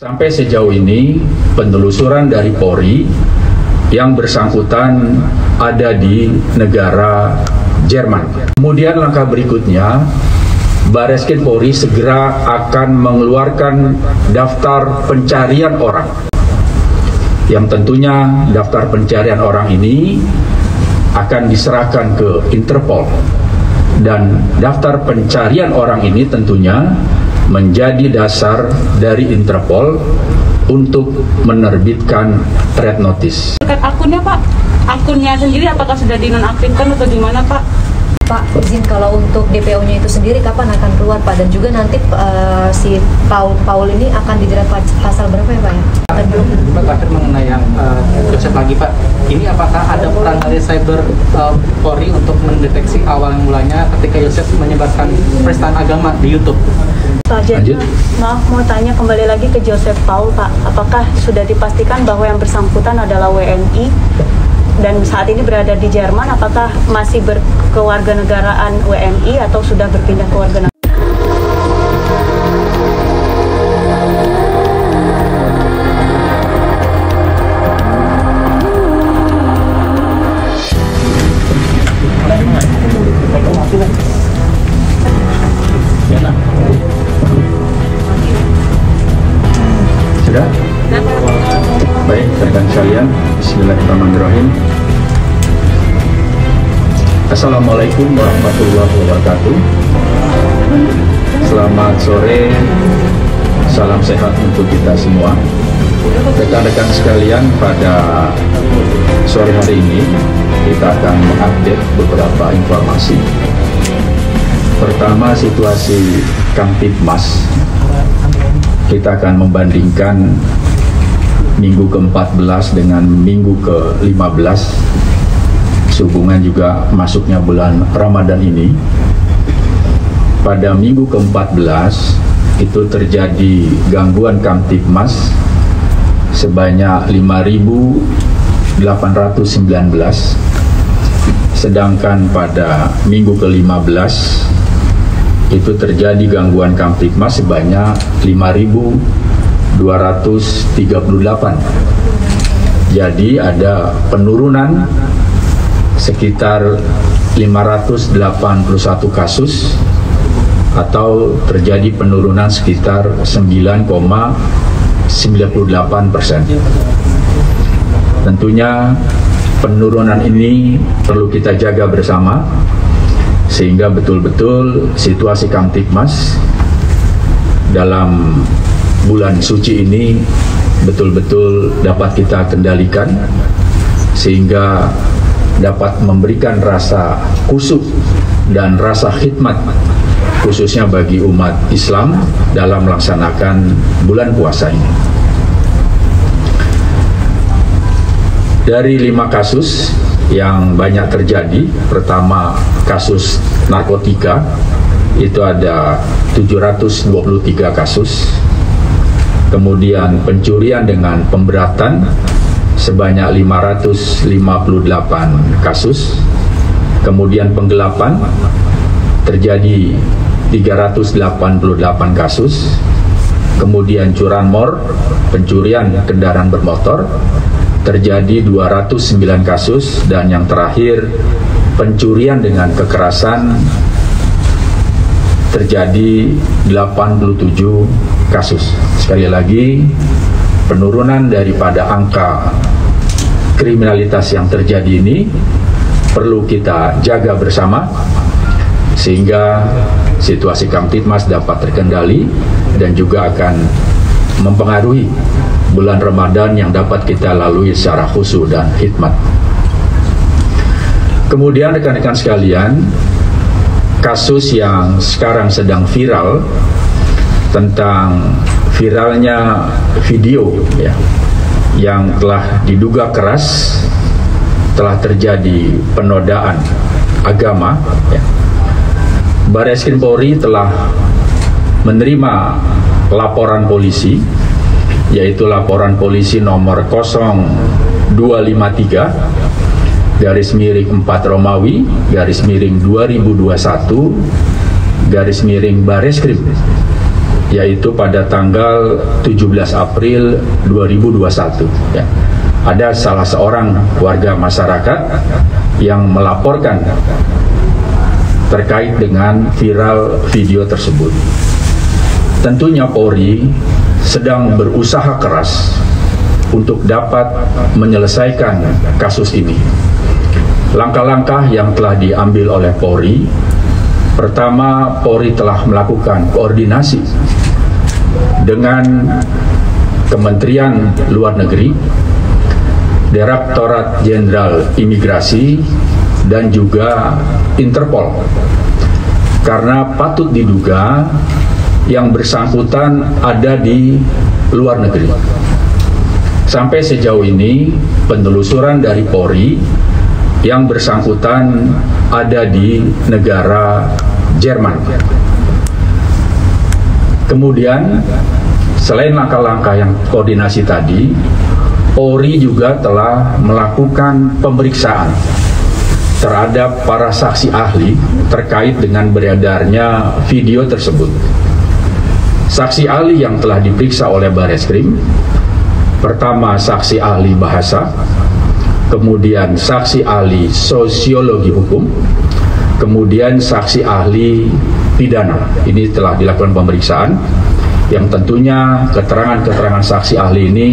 Sampai sejauh ini penelusuran dari Polri yang bersangkutan ada di negara Jerman. Kemudian langkah berikutnya, Bareskrim Polri segera akan mengeluarkan daftar pencarian orang. Yang tentunya daftar pencarian orang ini akan diserahkan ke Interpol. Dan daftar pencarian orang ini tentunya menjadi dasar dari Interpol untuk menerbitkan red notice. Terkait akunnya Pak, akunnya sendiri apakah sudah dinonaktifkan atau gimana Pak? Pak, izin kalau untuk DPO-nya itu sendiri kapan akan keluar Pak? Dan juga nanti si Paul ini akan dijerat pasal berapa ya Pak ya? Pak, terakhir mengenai yang Joseph lagi Pak, ini apakah ada peran dari cyber Polri untuk mendeteksi awal mulanya ketika Joseph menyebarkan penistaan agama di YouTube? Lanjut. Maaf, mau tanya kembali lagi ke Joseph Paul Pak, apakah sudah dipastikan bahwa yang bersangkutan adalah WNI dan saat ini berada di Jerman, apakah masih berkewarganegaraan WNI atau sudah berpindah ke warga negara? Sudah? Baik, rekan sekalian, bismillahirrahmanirrahim. Assalamualaikum warahmatullahi wabarakatuh. Selamat sore, salam sehat untuk kita semua. Rekan-rekan sekalian, pada sore hari ini kita akan mengupdate beberapa informasi. Pertama, situasi Kamtibmas. Kita akan membandingkan minggu ke-14 dengan minggu ke-15 sehubungan juga masuknya bulan Ramadan ini. Pada minggu ke-14 itu terjadi gangguan Kamtibmas sebanyak 5.819, sedangkan pada minggu ke-15 itu terjadi gangguan Kamtibmas sebanyak 5.238. Jadi ada penurunan sekitar 581 kasus atau terjadi penurunan sekitar 9,98%. Tentunya penurunan ini perlu kita jaga bersama sehingga betul-betul situasi Kamtibmas dalam bulan suci ini betul-betul dapat kita kendalikan sehingga dapat memberikan rasa khusyuk dan rasa khidmat khususnya bagi umat Islam dalam melaksanakan bulan puasa ini. Dari 5 kasus yang banyak terjadi, pertama kasus narkotika itu ada 723 kasus, kemudian pencurian dengan pemberatan sebanyak 558 kasus, kemudian penggelapan terjadi 388 kasus, kemudian curanmor, pencurian kendaraan bermotor terjadi 209 kasus, dan yang terakhir pencurian dengan kekerasan terjadi 87 kasus. Sekali lagi, penurunan daripada angka kriminalitas yang terjadi ini perlu kita jaga bersama sehingga situasi Kamtibmas dapat terkendali dan juga akan mempengaruhi bulan Ramadan yang dapat kita lalui secara khusyuk dan hikmat. Kemudian rekan-rekan sekalian, kasus yang sekarang sedang viral tentang viralnya video ya, yang telah diduga keras telah terjadi penodaan agama ya. Bareskrim Polri telah menerima laporan polisi, yaitu laporan polisi nomor 0253/4 Romawi/2021/Bareskrim yaitu pada tanggal 17 April 2021 ya. Ada salah seorang warga masyarakat yang melaporkan terkait dengan viral video tersebut. Tentunya Polri sedang berusaha keras untuk dapat menyelesaikan kasus ini. Langkah-langkah yang telah diambil oleh Polri, pertama, Polri telah melakukan koordinasi dengan Kementerian Luar Negeri, Direktorat Jenderal Imigrasi, dan juga Interpol. Karena patut diduga yang bersangkutan ada di luar negeri. Sampai sejauh ini penelusuran dari Polri, yang bersangkutan ada di negara Jerman. Kemudian selain langkah-langkah yang koordinasi tadi, Polri juga telah melakukan pemeriksaan terhadap para saksi ahli terkait dengan beredarnya video tersebut. Saksi ahli yang telah diperiksa oleh Bareskrim, pertama saksi ahli bahasa, kemudian saksi ahli sosiologi hukum, kemudian saksi ahli pidana. Ini telah dilakukan pemeriksaan, yang tentunya keterangan-keterangan saksi ahli ini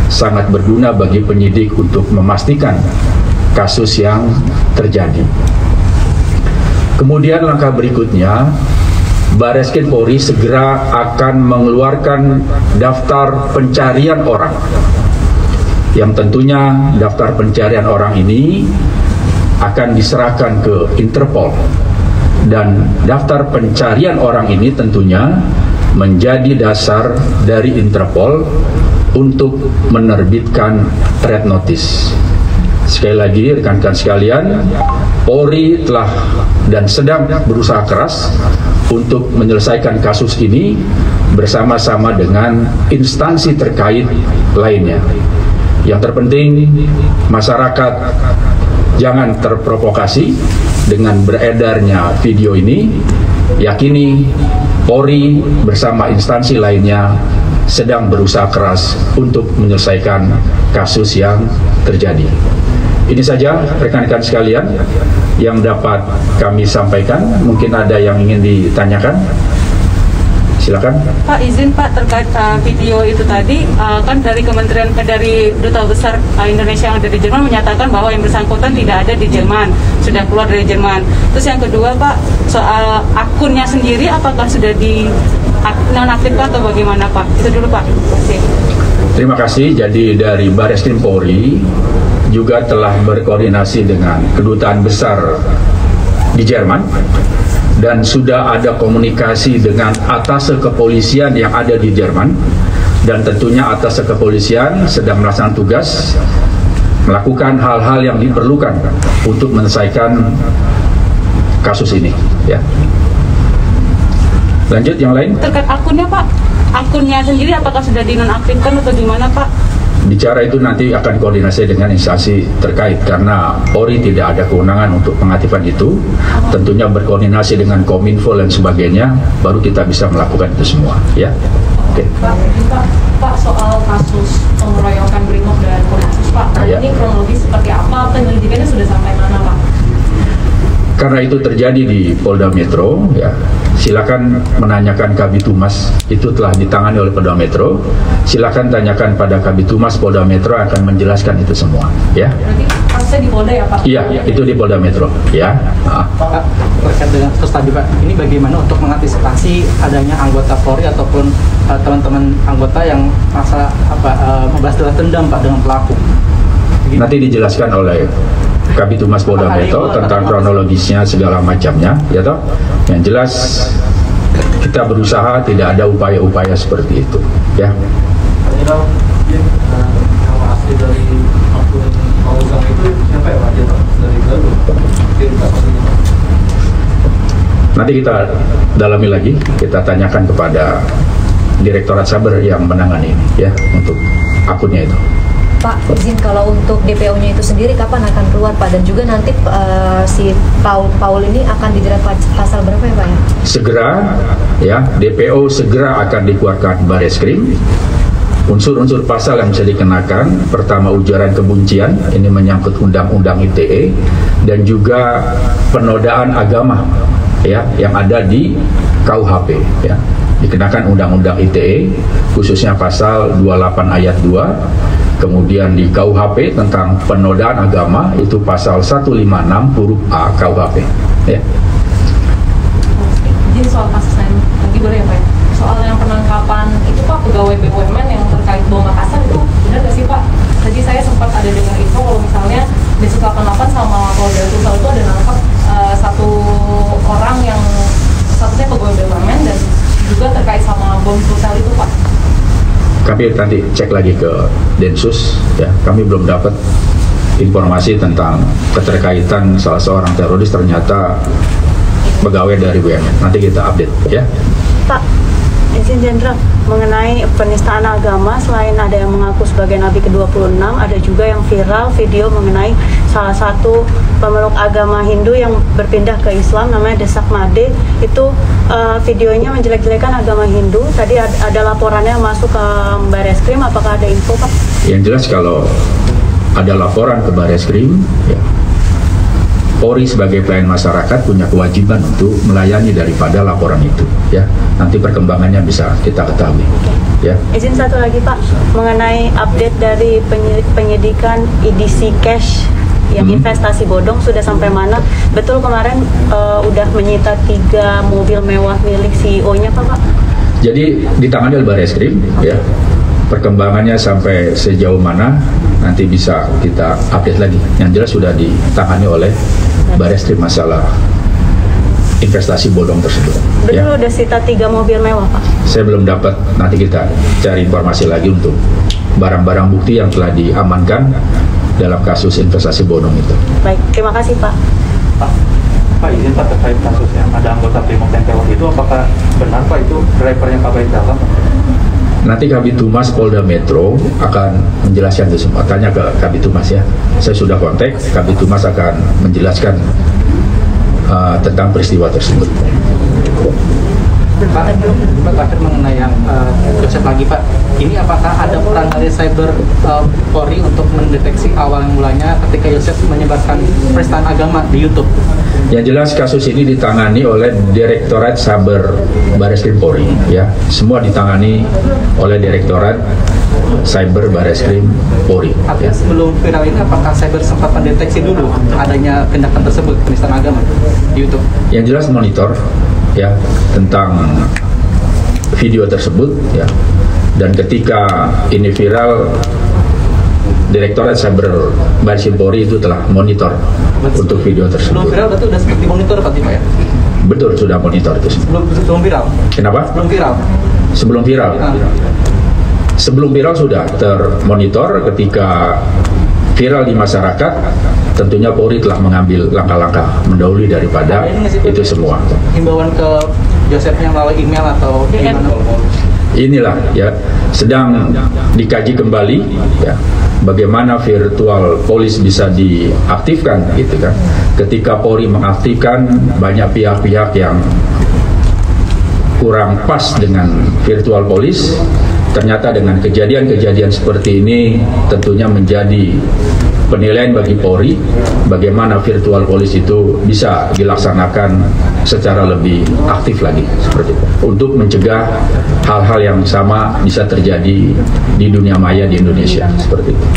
sangat berguna bagi penyidik untuk memastikan kasus yang terjadi. Kemudian langkah berikutnya, Bareskrim Polri segera akan mengeluarkan daftar pencarian orang, yang tentunya daftar pencarian orang ini akan diserahkan ke Interpol, dan daftar pencarian orang ini tentunya menjadi dasar dari Interpol untuk menerbitkan red notice. Sekali lagi rekan-rekan sekalian, Polri telah dan sedang berusaha keras untuk menyelesaikan kasus ini bersama-sama dengan instansi terkait lainnya. Yang terpenting, masyarakat jangan terprovokasi dengan beredarnya video ini. Yakini Polri bersama instansi lainnya sedang berusaha keras untuk menyelesaikan kasus yang terjadi. Ini saja rekan-rekan sekalian yang dapat kami sampaikan. Mungkin ada yang ingin ditanyakan. Silakan. Pak, izin Pak terkait video itu tadi, kan dari Kementerian dari Duta Besar Indonesia yang ada di Jerman menyatakan bahwa yang bersangkutan tidak ada di Jerman, sudah keluar dari Jerman. Terus yang kedua Pak, soal akunnya sendiri apakah sudah di nonaktifkan atau bagaimana Pak? Itu dulu Pak. Terima kasih. Jadi dari Bareskrim Polri juga telah berkoordinasi dengan Kedutaan Besar di Jerman, dan sudah ada komunikasi dengan atase kepolisian yang ada di Jerman, dan tentunya atase kepolisian sedang melaksanakan tugas melakukan hal-hal yang diperlukan untuk menyelesaikan kasus ini ya. Lanjut yang lain. Terkait akunnya Pak, akunnya sendiri apakah sudah dinonaktifkan atau gimana Pak? Bicara itu nanti akan koordinasi dengan instansi terkait, karena Polri tidak ada kewenangan untuk pengaktifan itu. Tentunya berkoordinasi dengan Kominfo dan sebagainya, baru kita bisa melakukan itu semua ya. Oke. Pak, soal kasus pengeroyokan Brimob dan Kopassus Pak, ini kronologis seperti apa? Penyelidikannya sudah sampai mana Pak? Karena itu terjadi di Polda Metro, ya, silakan menanyakan Kabid Humas, itu telah ditangani oleh Polda Metro. Silakan tanyakan pada Kabid Humas Polda Metro, akan menjelaskan itu semua, ya. Berarti kasusnya di Polda ya Pak? Iya, itu di Polda Metro, ya. Pak, terkait dengan kasus tadi Pak, ini bagaimana untuk mengantisipasi adanya anggota Polri ataupun teman-teman anggota yang membalas dendam Pak dengan pelaku? Begitu. Nanti dijelaskan oleh Kabid Humas Polda Metro tentang kronologisnya segala macamnya, ya toh. Yang jelas kita berusaha tidak ada upaya-upaya seperti itu, ya. Kalau asli dari akun Pausang itu siapa ya Pak? Dari Galuh. Nanti kita dalami lagi, kita tanyakan kepada Direktorat Saber yang menangani ini, ya, untuk akunnya itu. Pak, izin kalau untuk DPO-nya itu sendiri kapan akan keluar Pak? Dan juga nanti si Paul ini akan dijerat pasal berapa ya Pak ya? Segera ya, DPO segera akan dikeluarkan Bareskrim. Unsur-unsur pasal yang bisa dikenakan, pertama ujaran kebencian, ini menyangkut undang-undang ITE, dan juga penodaan agama ya yang ada di KUHP ya. Dikenakan undang-undang ITE khususnya pasal 28 ayat 2, kemudian di KUHP tentang penodaan agama itu pasal 156 huruf A KUHP ya. Jadi soal kasus lain lagi boleh ya Pak? Soal yang penangkapan itu Pak, pegawai BUMN yang terkait bom Makassar itu benar nggak sih Pak? Tadi saya sempat ada dengar info kalau misalnya Densus 88 sama Polda Sulsel itu ada nangkap satu orang yang satunya pegawai BUMN dan juga terkait sama bom Sulsel itu Pak. Kami nanti cek lagi ke Densus ya, kami belum dapat informasi tentang keterkaitan salah seorang teroris ternyata pegawai dari BUMN. Nanti kita update ya. Pak, izin Jenderal, mengenai penistaan agama, selain ada yang mengaku sebagai Nabi ke-26, ada juga yang viral video mengenai salah satu pemeluk agama Hindu yang berpindah ke Islam, namanya Desak Made. Itu videonya menjelek-jelekan agama Hindu. Tadi ada laporannya masuk ke Bareskrim, apakah ada info Pak? Yang jelas kalau ada laporan ke Bareskrim ya, Polri sebagai pelayan masyarakat punya kewajiban untuk melayani daripada laporan itu ya. Nanti perkembangannya bisa kita ketahui ya. Izin satu lagi Pak, mengenai update dari penyidikan EDC Cash yang investasi bodong sudah sampai mana? Betul kemarin udah menyita 3 mobil mewah milik CEO-nya Pak? Jadi ditangani oleh Bareskrim ya. Perkembangannya sampai sejauh mana nanti bisa kita update lagi. Yang jelas sudah ditangani oleh Bareskrim masalah investasi bodong tersebut. Betul Ya. udah sita 3 mobil mewah Pak? Saya belum dapat, nanti kita cari informasi lagi untuk barang-barang bukti yang telah diamankan dalam kasus investasi bodong itu. Baik, terima kasih Pak. Pak, izin Pak terkait kasus yang ada anggota Brimob yang tewas itu, apakah benar Pak itu drivernya Kabait Dalam? Nanti Kabid Humas Polda Metro akan menjelaskan itu semua. Tanya ke Kabid Humas ya. Saya sudah kontak, Kabid Humas akan menjelaskan tentang peristiwa tersebut. Pak, terakhir mengenai yang Joseph lagi Pak, ini apakah ada peran dari cyber Polri untuk mendeteksi awal mulanya ketika Joseph menyebarkan penistaan agama di YouTube? Yang jelas kasus ini ditangani oleh Direktorat Saber Bareskrim Polri ya. Semua ditangani oleh Direktorat Cyber Bareskrim Polri. Artinya sebelum viral ini apakah cyber sempat mendeteksi dulu adanya tindakan tersebut penistaan agama di YouTube? Yang jelas monitor ya tentang video tersebut ya. Dan ketika ini viral, Direktorat Saber Bareskrim Polri itu telah monitor untuk video Sebelum tersebut. viral berarti sudah seperti monitor Pak ya? Betul, sudah monitor itu. Sebelum viral? Kenapa? Sebelum viral? Sebelum viral. Sebelum viral sudah termonitor. Ketika viral di masyarakat, tentunya Polri telah mengambil langkah-langkah mendahului daripada itu semua. Himbauan ke Josephnya melalui email atau gimana? Inilah ya, sedang dikaji kembali ya, bagaimana virtual police bisa diaktifkan gitu kan. Ketika Polri mengaktifkan, banyak pihak-pihak yang kurang pas dengan virtual police. Ternyata dengan kejadian-kejadian seperti ini tentunya menjadi penilaian bagi Polri bagaimana virtual police itu bisa dilaksanakan secara lebih aktif lagi seperti itu untuk mencegah hal-hal yang sama bisa terjadi di dunia maya di Indonesia seperti itu.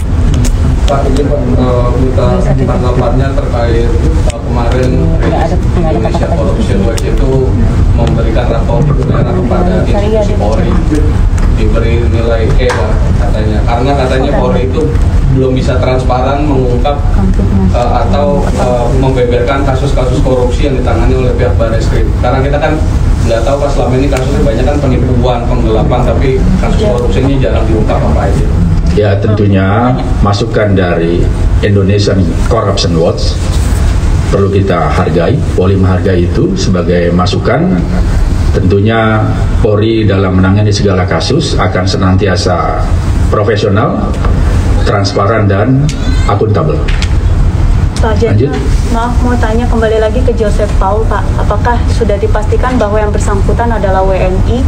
Pak, ini minta tanggapannya terkait kemarin Indonesia Corruption Watch itu memberikan rapor merah kepada institusi Polri, diberi nilai E lah katanya, karena katanya Polri itu belum bisa transparan mengungkap atau membeberkan kasus-kasus korupsi yang ditangani oleh pihak Bareskrim. Karena kita kan nggak tahu pas selama ini kasusnya banyak kan penipuan, penggelapan, tapi kasus korupsi ini jarang diungkap apa aja. Ya tentunya masukan dari Indonesian Corruption Watch perlu kita hargai. Polri menghargai itu sebagai masukan. Tentunya Polri dalam menangani segala kasus akan senantiasa profesional, transparan dan akuntabel. Pak Jenderal, Lanjut. maaf mau tanya kembali lagi ke Joseph Paul Pak, apakah sudah dipastikan bahwa yang bersangkutan adalah WNI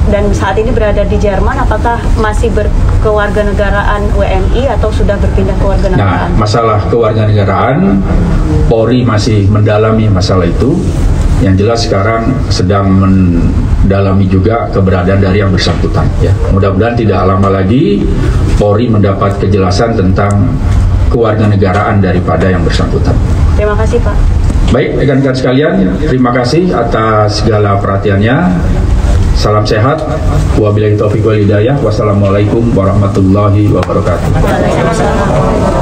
dan saat ini berada di Jerman, apakah masih berkewarganegaraan WNI atau sudah berpindah Nah, kewarganegaraan? masalah kewarganegaraan, Polri masih mendalami masalah itu. Yang jelas sekarang sedang mendalami juga keberadaan dari yang bersangkutan. Ya, mudah-mudahan tidak lama lagi Polri mendapat kejelasan tentang kewarganegaraan daripada yang bersangkutan. Terima kasih Pak. Baik, rekan-rekan sekalian, terima kasih atas segala perhatiannya. Salam sehat. Wabillahi taufiq wal hidayah. Wassalamualaikum warahmatullahi wabarakatuh. Waalaikumsalam.